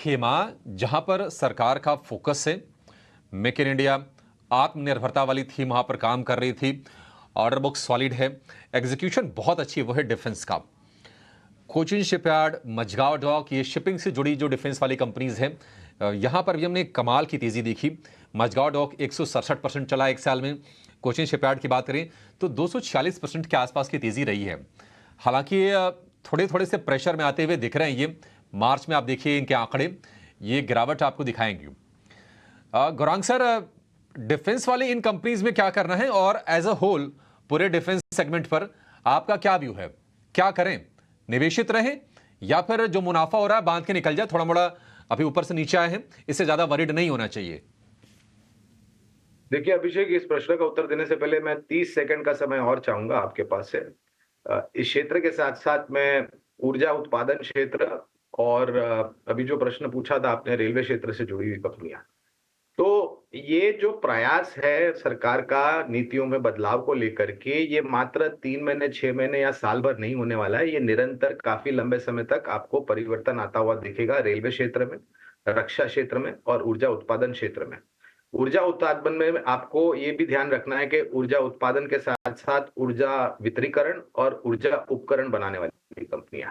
खेमा जहां पर सरकार का फोकस है, मेक इन इंडिया, आत्मनिर्भरता वाली थीम वहां पर काम कर रही थी। ऑर्डर बुक सॉलिड है, एग्जीक्यूशन बहुत अच्छी, वो है डिफेंस का। कोचिन शिपयार्ड, मझगांव डॉक, ये शिपिंग से जुड़ी जो डिफेंस वाली कंपनीज हैं, यहां पर भी हमने कमाल की तेजी देखी। मझगांव डॉक 167% चला एक साल में। कोचिन शिपयार्ड की बात करें तो 246% के आसपास की तेजी रही है। हालांकि थोड़े थोड़े से प्रेशर में आते हुए दिख रहे हैं ये। मार्च में आप देखिए इनके आंकड़े, ये गिरावट आपको दिखाएंगे। गौरांग सर, डिफेंस वाली इन कंपनीज में क्या करना है और एज अ होल पूरे डिफेंस सेगमेंट पर आपका क्या व्यू है? क्या करें, निवेशित रहें या फिर जो मुनाफा हो रहा है बांध के निकल जाए? थोड़ा मोड़ा अभी ऊपर से नीचे आए हैं, इससे ज्यादा वरीड नहीं होना चाहिए। देखिए अभिषेक, इस प्रश्न का उत्तर देने से पहले मैं 30 सेकंड का समय और चाहूंगा आपके पास से। इस क्षेत्र के साथ साथ मैं ऊर्जा उत्पादन क्षेत्र और अभी जो प्रश्न पूछा था आपने रेलवे क्षेत्र से जुड़ी हुई कंपनियां, तो ये जो प्रयास है सरकार का नीतियों में बदलाव को लेकर के, ये मात्र 3 महीने 6 महीने या साल भर नहीं होने वाला है। ये निरंतर काफी लंबे समय तक आपको परिवर्तन आता हुआ दिखेगा रेलवे क्षेत्र में, रक्षा क्षेत्र में और ऊर्जा उत्पादन क्षेत्र में। ऊर्जा उत्पादन में आपको ये भी ध्यान रखना है कि ऊर्जा उत्पादन के साथ साथ ऊर्जा वितरीकरण और ऊर्जा उपकरण बनाने वाली कंपनियां।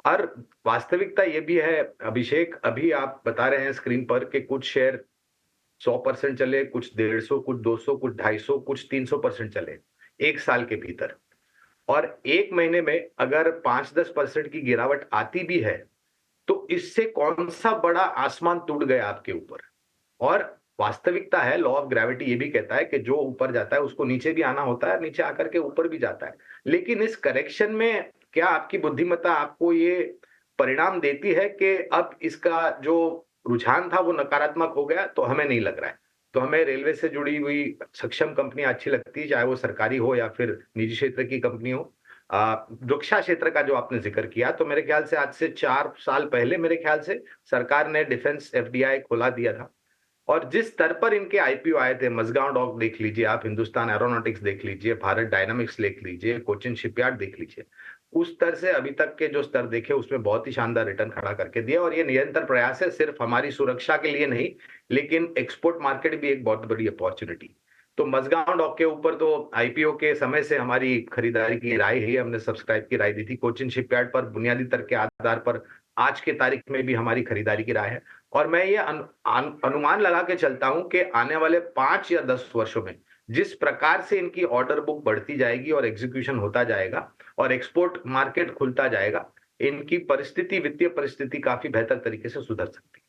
और वास्तविकता ये भी है अभिषेक, अभी आप बता रहे हैं स्क्रीन पर कि कुछ शेयर 100% चले, कुछ 150, कुछ 200, कुछ 250, कुछ 300% चले एक साल के भीतर। और एक महीने में अगर 5-10% की गिरावट आती भी है तो इससे कौन सा बड़ा आसमान टूट गया आपके ऊपर। और वास्तविकता है, लॉ ऑफ ग्रेविटी ये भी कहता है कि जो ऊपर जाता है उसको नीचे भी आना होता है, नीचे आकर के ऊपर भी जाता है। लेकिन इस करेक्शन में क्या आपकी बुद्धिमत्ता आपको ये परिणाम देती है कि अब इसका जो रुझान था वो नकारात्मक हो गया? तो हमें नहीं लग रहा है। तो हमें रेलवे से जुड़ी हुई सक्षम कंपनियां अच्छी लगती है, चाहे वो सरकारी हो या फिर निजी क्षेत्र की कंपनी हो। रक्षा क्षेत्र का जो आपने जिक्र किया, तो मेरे ख्याल से आज से 4 साल पहले मेरे ख्याल से सरकार ने डिफेंस एफडीआई खुला दिया था। और जिस स्तर पर इनके आईपीओ आए थे, मझगांव डॉक देख लीजिए आप, हिंदुस्तान एरोनॉटिक्स देख लीजिए, भारत डायनामिक्स देख लीजिए, कोचिन शिपयार्ड देख लीजिए, उस स्तर से अभी तक के जो स्तर देखे उसमें बहुत ही शानदार रिटर्न खड़ा करके दिया। और ये निरंतर प्रयास है, सिर्फ हमारी सुरक्षा के लिए नहीं, लेकिन एक्सपोर्ट मार्केट भी एक बहुत बड़ी अपॉर्चुनिटी। तो मझगांव डॉक के ऊपर तो आईपीओ के समय से हमारी खरीदारी की राय है, हमने सब्सक्राइब की राय दी थी। कोचिन शिपयार्ड पर बुनियादी तर्क के आधार पर आज के तारीख में भी हमारी खरीदारी की राय है। और मैं ये अनुमान लगा के चलता हूं कि आने वाले 5 या 10 वर्षों में जिस प्रकार से इनकी ऑर्डर बुक बढ़ती जाएगी और एग्जीक्यूशन होता जाएगा और एक्सपोर्ट मार्केट खुलता जाएगा, इनकी परिस्थिति, वित्तीय परिस्थिति काफी बेहतर तरीके से सुधर सकती है।